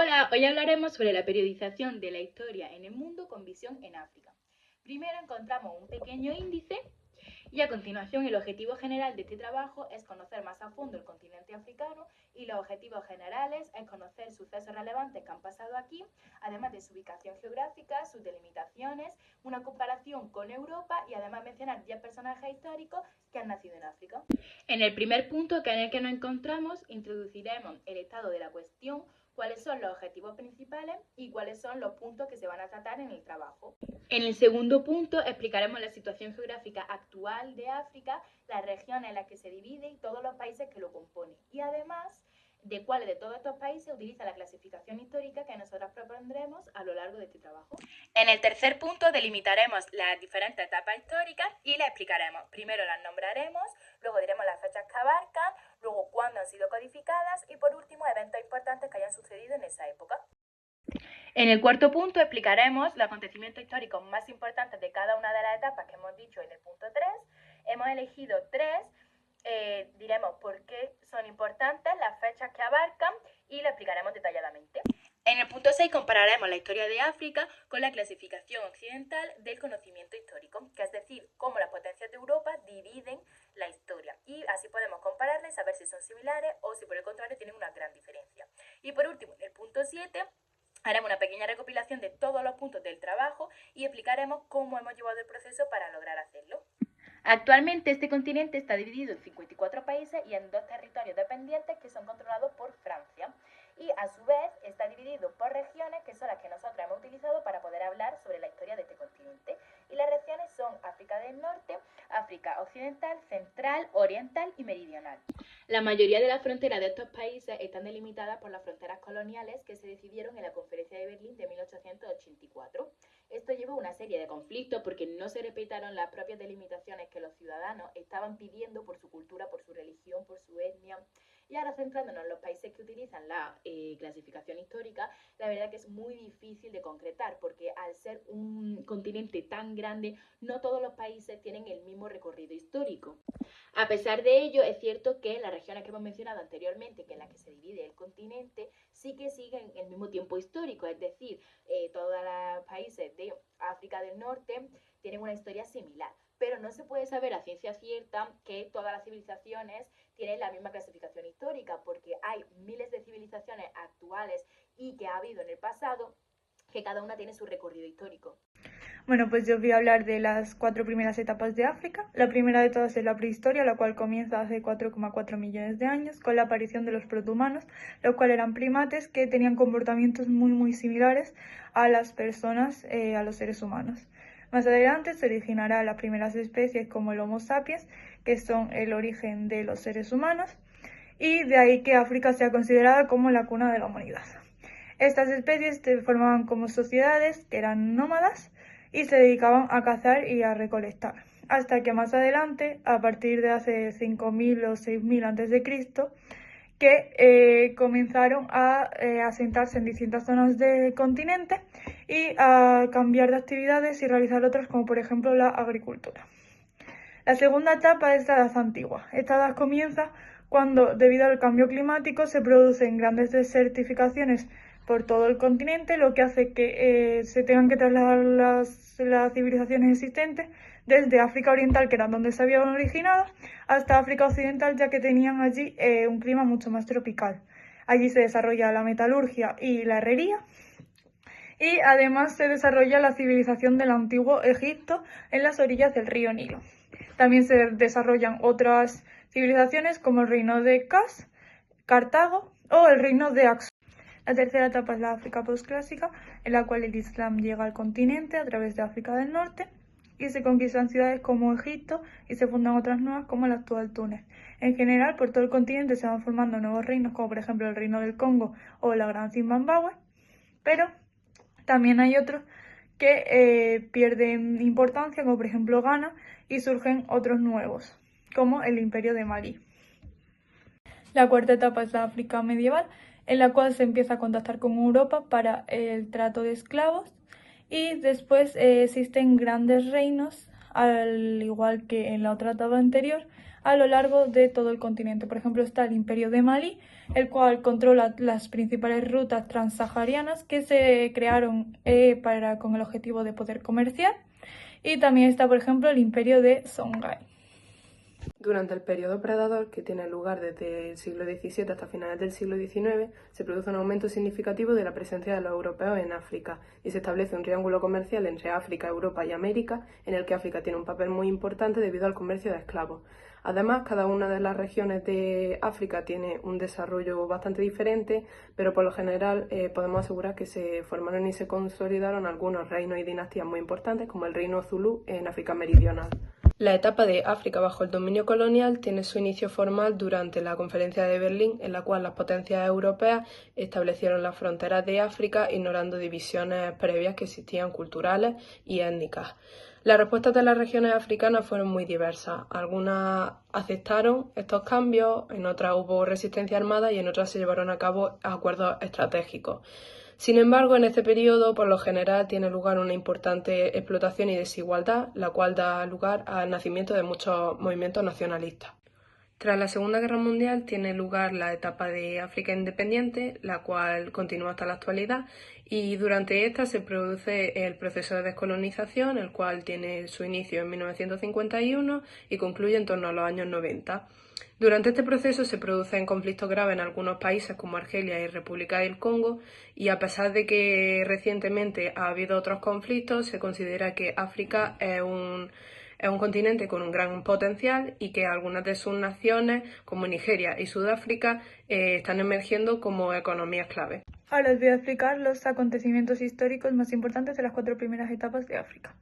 Hola, hoy hablaremos sobre la periodización de la historia en el mundo con visión en África. Primero encontramos un pequeño índice y a continuación el objetivo general de este trabajo es conocer más a fondo el continente africano y los objetivos generales es conocer sucesos relevantes que han pasado aquí, además de su ubicación geográfica, sus delimitaciones, una comparación con Europa y además mencionar 10 personajes históricos que han nacido en África. En el primer punto, que en el que nos encontramos, introduciremos el estado de la cuestión, cuáles son los objetivos principales y cuáles son los puntos que se van a tratar en el trabajo. En el segundo punto explicaremos la situación geográfica actual de África, las regiones en las que se divide y todos los países que lo componen. Y además de cuáles de todos estos países utiliza la clasificación histórica que nosotros propondremos a lo largo de este trabajo. En el tercer punto delimitaremos las diferentes etapas históricas y las explicaremos. Primero las nombraremos, luego diremos las fechas que abarcan, luego cuándo han sido codificadas y por último eventos importantes que hayan sucedido en esa época. En el cuarto punto explicaremos los acontecimientos históricos más importantes de cada una de las etapas que hemos dicho en el punto 3. Hemos elegido 3, diremos por qué son importantes, las fechas que abarcan y lo explicaremos detalladamente. En el punto 6 compararemos la historia de África con la clasificación occidental del conocimiento histórico, que es decir, cómo las potencias de Europa dividen la historia. Y así podemos compararlas y saber si son similares o si por el contrario tienen una gran diferencia. Y por último, en el punto 7... haremos una pequeña recopilación de todos los puntos del trabajo y explicaremos cómo hemos llevado el proceso para lograr hacerlo. Actualmente este continente está dividido en 54 países y en 2 territorios dependientes que son controlados por Francia. Y a su vez está dividido por regiones que son las que nosotros hemos utilizado para poder hablar sobre la historia de este continente. Y las regiones son África del Norte, África Occidental, Central, Oriental y Meridional. La mayoría de las fronteras de estos países están delimitadas por las fronteras coloniales que se decidieron en la Conferencia de Berlín de 1884. Esto llevó a una serie de conflictos porque no se respetaron las propias delimitaciones que los ciudadanos estaban pidiendo por su cultura, por su religión, por su etnia. Y ahora centrándonos en los países que utilizan la clasificación histórica, la verdad que es muy difícil de concretar porque al ser un continente tan grande, no todos los países tienen el mismo recorrido histórico. A pesar de ello, es cierto que las regiones que hemos mencionado anteriormente, que en las que se divide el continente, sí que siguen el mismo tiempo histórico, es decir, todos los países de África del Norte tienen una historia similar, pero no se puede saber a ciencia cierta que todas las civilizaciones tienen la misma clasificación histórica, porque hay miles de civilizaciones actuales y que ha habido en el pasado, que cada una tiene su recorrido histórico. Bueno, pues yo os voy a hablar de las 4 primeras etapas de África. La primera de todas es la prehistoria, la cual comienza hace 4,4 millones de años con la aparición de los protohumanos, los cuales eran primates que tenían comportamientos muy similares a las personas, a los seres humanos. Más adelante se originarán las primeras especies como el Homo sapiens, que son el origen de los seres humanos, y de ahí que África sea considerada como la cuna de la humanidad. Estas especies se formaban como sociedades que eran nómadas y se dedicaban a cazar y a recolectar, hasta que más adelante, a partir de hace 5000 o 6000 a.C., que comenzaron a asentarse en distintas zonas del continente y a cambiar de actividades y realizar otras, como por ejemplo la agricultura. La segunda etapa es la edad antigua. Esta edad comienza cuando, debido al cambio climático, se producen grandes desertificaciones por todo el continente, lo que hace que se tengan que trasladar las civilizaciones existentes desde África Oriental, que era donde se habían originado, hasta África Occidental, ya que tenían allí un clima mucho más tropical. Allí se desarrolla la metalurgia y la herrería, y además se desarrolla la civilización del antiguo Egipto en las orillas del río Nilo. También se desarrollan otras civilizaciones como el reino de Kas, Cartago o el reino de Axum. La tercera etapa es la África postclásica, en la cual el Islam llega al continente a través de África del Norte y se conquistan ciudades como Egipto y se fundan otras nuevas como el actual Túnez. En general, por todo el continente se van formando nuevos reinos, como por ejemplo el reino del Congo o la Gran Zimbabue, pero también hay otros que pierden importancia, como por ejemplo Ghana, y surgen otros nuevos, como el Imperio de Malí. La cuarta etapa es la África medieval, en la cual se empieza a contactar con Europa para el trato de esclavos, y después existen grandes reinos, al igual que en la otra etapa anterior, a lo largo de todo el continente. Por ejemplo, está el Imperio de Malí, el cual controla las principales rutas transsaharianas que se crearon con el objetivo de poder comerciar. Y también está, por ejemplo, el Imperio de Songhai. Durante el periodo predador, que tiene lugar desde el siglo XVII hasta finales del siglo XIX, se produce un aumento significativo de la presencia de los europeos en África y se establece un triángulo comercial entre África, Europa y América, en el que África tiene un papel muy importante debido al comercio de esclavos. Además, cada una de las regiones de África tiene un desarrollo bastante diferente, pero por lo general podemos asegurar que se formaron y se consolidaron algunos reinos y dinastías muy importantes, como el reino Zulú en África Meridional. La etapa de África bajo el dominio colonial tiene su inicio formal durante la Conferencia de Berlín, en la cual las potencias europeas establecieron las fronteras de África, ignorando divisiones previas que existían culturales y étnicas. Las respuestas de las regiones africanas fueron muy diversas. Algunas aceptaron estos cambios, en otras hubo resistencia armada y en otras se llevaron a cabo acuerdos estratégicos. Sin embargo, en este periodo, por lo general, tiene lugar una importante explotación y desigualdad, la cual da lugar al nacimiento de muchos movimientos nacionalistas. Tras la Segunda Guerra Mundial tiene lugar la etapa de África independiente, la cual continúa hasta la actualidad, y durante esta se produce el proceso de descolonización, el cual tiene su inicio en 1951 y concluye en torno a los años 90. Durante este proceso se producen conflictos graves en algunos países como Argelia y República del Congo, y a pesar de que recientemente ha habido otros conflictos, se considera que África es un continente con un gran potencial y que algunas de sus naciones, como Nigeria y Sudáfrica, están emergiendo como economías clave. Ahora os voy a explicar los acontecimientos históricos más importantes de las 4 primeras etapas de África.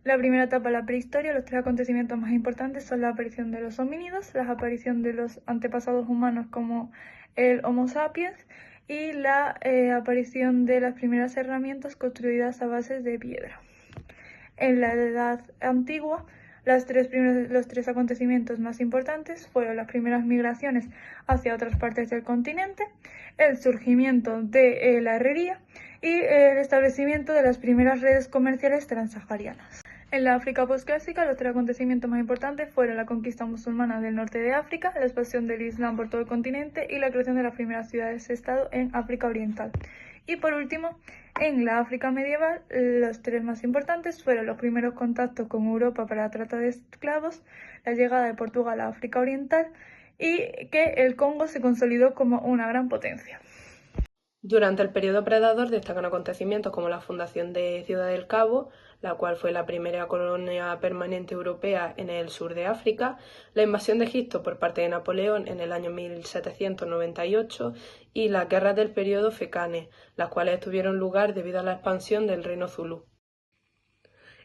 La primera etapa, la prehistoria, los 3 acontecimientos más importantes son la aparición de los homínidos, la aparición de los antepasados humanos como el Homo sapiens y la aparición de las primeras herramientas construidas a base de piedra. En la Edad Antigua, los 3 acontecimientos más importantes fueron las primeras migraciones hacia otras partes del continente, el surgimiento de la herrería y el establecimiento de las primeras redes comerciales transsaharianas. En la África posclásica, los 3 acontecimientos más importantes fueron la conquista musulmana del norte de África, la expansión del Islam por todo el continente y la creación de las primeras ciudades-estado en África Oriental. Y por último, en la África medieval, los 3 más importantes fueron los primeros contactos con Europa para la trata de esclavos, la llegada de Portugal a África Oriental y que el Congo se consolidó como una gran potencia. Durante el periodo predador destacan acontecimientos como la fundación de Ciudad del Cabo, la cual fue la primera colonia permanente europea en el sur de África, la invasión de Egipto por parte de Napoleón en el año 1798 y las guerras del periodo Fecane, las cuales tuvieron lugar debido a la expansión del reino Zulú.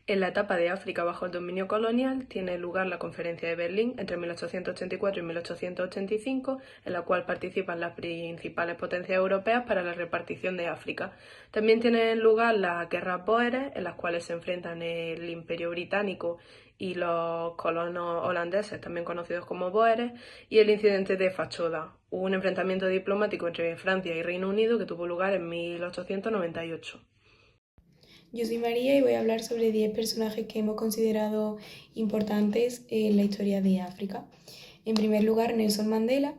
En la etapa de África bajo el dominio colonial tiene lugar la Conferencia de Berlín entre 1884 y 1885, en la cual participan las principales potencias europeas para la repartición de África. También tienen lugar las guerras bóeres, en las cuales se enfrentan el Imperio Británico y los colonos holandeses, también conocidos como bóeres, y el incidente de Fachoda, un enfrentamiento diplomático entre Francia y Reino Unido que tuvo lugar en 1898. Yo soy María y voy a hablar sobre 10 personajes que hemos considerado importantes en la historia de África. En primer lugar, Nelson Mandela,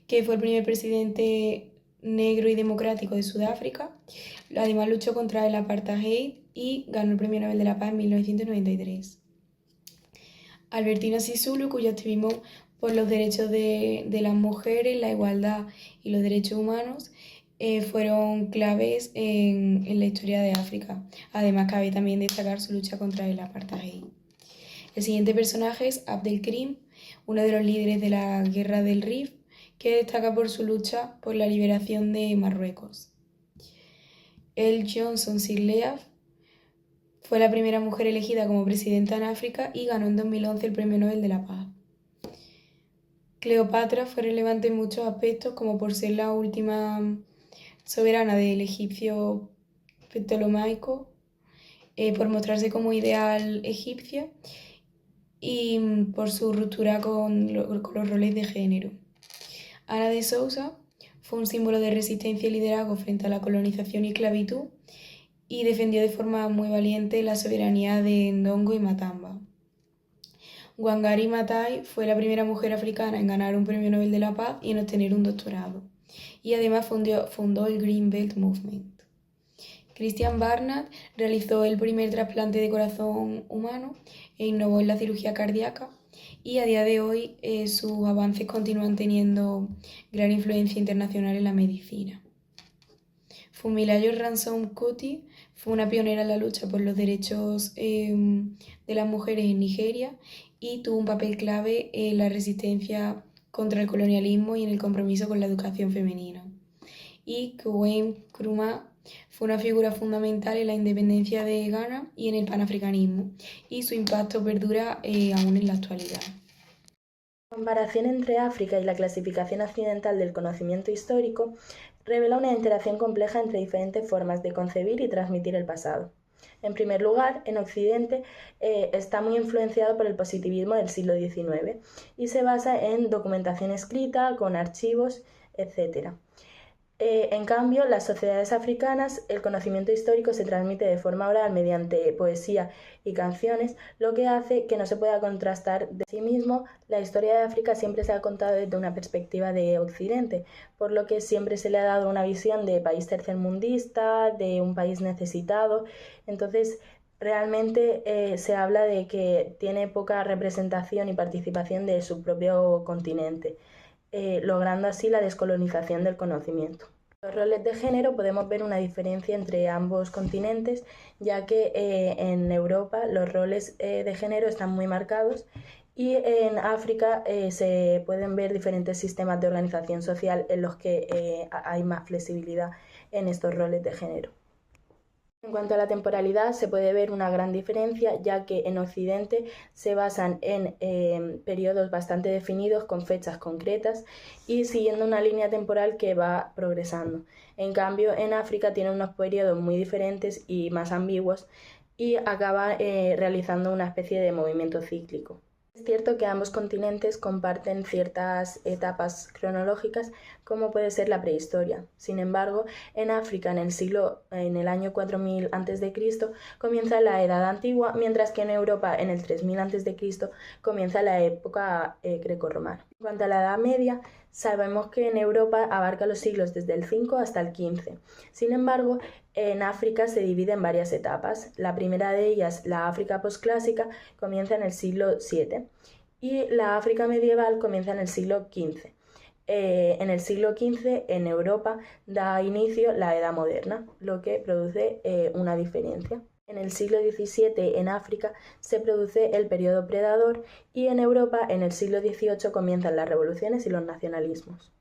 que fue el primer presidente negro y democrático de Sudáfrica. Además luchó contra el apartheid y ganó el Premio Nobel de la Paz en 1993. Albertina Sisulu, cuyo activismo por los derechos de las mujeres, la igualdad y los derechos humanos fueron claves en la historia de África. Además, cabe también destacar su lucha contra el apartheid. El siguiente personaje es Abdelkrim, uno de los líderes de la Guerra del Rif, que destaca por su lucha por la liberación de Marruecos. Elle Johnson Sirleaf fue la primera mujer elegida como presidenta en África y ganó en 2011 el Premio Nobel de la Paz. Cleopatra fue relevante en muchos aspectos, como por ser la última soberana del egipcio Ptolomaico, por mostrarse como ideal egipcia y por su ruptura con los roles de género. Ana de Sousa fue un símbolo de resistencia y liderazgo frente a la colonización y esclavitud y defendió de forma muy valiente la soberanía de Ndongo y Matamba. Wangari Maathai fue la primera mujer africana en ganar un premio Nobel de la Paz y en obtener un doctorado. Y además fundó el Green Belt Movement. Christiaan Barnard realizó el primer trasplante de corazón humano e innovó en la cirugía cardíaca. Y a día de hoy sus avances continúan teniendo gran influencia internacional en la medicina. Funmilayo Ransome Kuti fue una pionera en la lucha por los derechos de las mujeres en Nigeria y tuvo un papel clave en la resistencia contra el colonialismo y en el compromiso con la educación femenina. Y Kwame Nkrumah fue una figura fundamental en la independencia de Ghana y en el panafricanismo, y su impacto perdura aún en la actualidad. La comparación entre África y la clasificación occidental del conocimiento histórico revela una interacción compleja entre diferentes formas de concebir y transmitir el pasado. En primer lugar, en Occidente está muy influenciado por el positivismo del siglo XIX y se basa en documentación escrita, con archivos, etc. En cambio, las sociedades africanas, el conocimiento histórico se transmite de forma oral mediante poesía y canciones, lo que hace que no se pueda contrastar de sí mismo. La historia de África siempre se ha contado desde una perspectiva de Occidente, por lo que siempre se le ha dado una visión de país tercermundista, de un país necesitado. Entonces, realmente se habla de que tiene poca representación y participación de su propio continente, logrando así la descolonización del conocimiento. En los roles de género podemos ver una diferencia entre ambos continentes, ya que en Europa los roles de género están muy marcados y en África se pueden ver diferentes sistemas de organización social en los que hay más flexibilidad en estos roles de género. En cuanto a la temporalidad, se puede ver una gran diferencia, ya que en Occidente se basan en periodos bastante definidos con fechas concretas y siguiendo una línea temporal que va progresando. En cambio, en África tiene unos periodos muy diferentes y más ambiguos y acaba realizando una especie de movimiento cíclico. Es cierto que ambos continentes comparten ciertas etapas cronológicas, como puede ser la prehistoria. Sin embargo, en África, en el año 4000 a.C., comienza la Edad Antigua, mientras que en Europa, en el 3000 a.C., comienza la época grecorromana. En cuanto a la Edad Media, sabemos que en Europa abarca los siglos desde el 5 hasta el 15. Sin embargo, en África se divide en varias etapas. La primera de ellas, la África posclásica, comienza en el siglo VII y la África medieval comienza en el siglo XV. En el siglo XV en Europa da inicio la Edad Moderna, lo que produce una diferencia. En el siglo XVII en África se produce el periodo predador y en Europa en el siglo XVIII comienzan las revoluciones y los nacionalismos.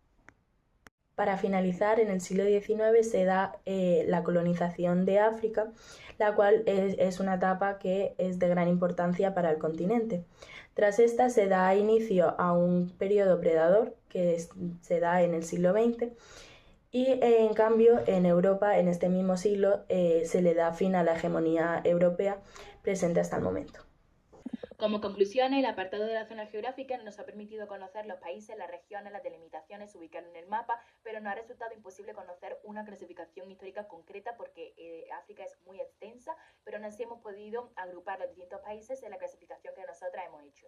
Para finalizar, en el siglo XIX se da la colonización de África, la cual es una etapa que es de gran importancia para el continente. Tras esta se da inicio a un periodo predador que se da en el siglo XX y en cambio en Europa en este mismo siglo se le da fin a la hegemonía europea presente hasta el momento. Como conclusión, el apartado de la zona geográfica nos ha permitido conocer los países, las regiones, las delimitaciones, ubicarlos en el mapa, pero nos ha resultado imposible conocer una clasificación histórica concreta porque África es muy extensa, pero no así hemos podido agrupar los distintos países en la clasificación que nosotras hemos hecho.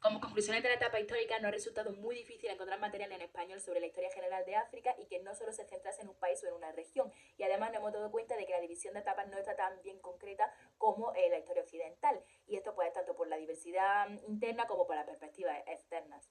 Como conclusiones de la etapa histórica, nos ha resultado muy difícil encontrar material en español sobre la historia general de África y que no solo se centrase en un país o en una región. Y además nos hemos dado cuenta de que la división de etapas no está tan bien concreta como la historia occidental. Y esto pues tanto por la diversidad interna como por las perspectivas externas.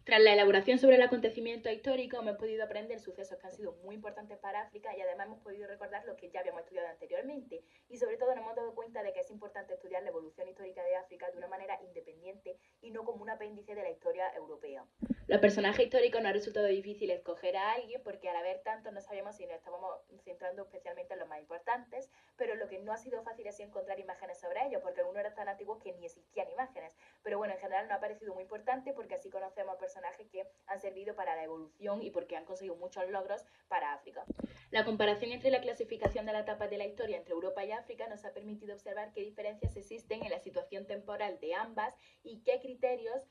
Tras la elaboración sobre el acontecimiento histórico, hemos podido aprender sucesos que han sido muy importantes para África y además hemos podido recordar lo que ya habíamos estudiado anteriormente. Y sobre todo nos hemos dado cuenta de que es importante estudiar la evolución histórica de África de una manera independiente y no como un apéndice de la historia europea. Los personajes históricos nos ha resultado difícil escoger a alguien porque al haber tantos no sabíamos si nos estábamos centrando especialmente en los más importantes, pero lo que no ha sido fácil es encontrar imágenes sobre ellos porque algunos eran tan antiguos que ni existían imágenes. Pero bueno, en general nos ha parecido muy importante porque así conocemos personajes que han servido para la evolución y porque han conseguido muchos logros para África. La comparación entre la clasificación de las etapas de la historia entre Europa y África nos ha permitido observar qué diferencias existen en la situación temporal de ambas y qué criterios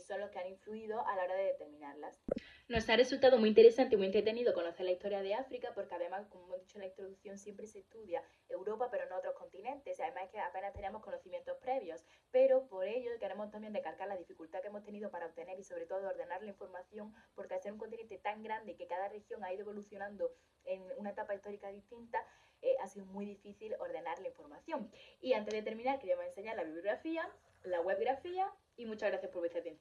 son los que han influido a la hora de determinarlas. Nos ha resultado muy interesante y muy entretenido conocer la historia de África porque además, como hemos dicho en la introducción, siempre se estudia Europa pero no otros continentes y además es que apenas tenemos conocimientos previos, pero por ello queremos también recalcar la dificultad que hemos tenido para obtener y sobre todo ordenar la información porque al ser un continente tan grande y que cada región ha ido evolucionando en una etapa histórica distinta, ha sido muy difícil ordenar la información. Y antes de terminar queríamos enseñar la bibliografía, la webgrafía y muchas gracias por vuestra atención.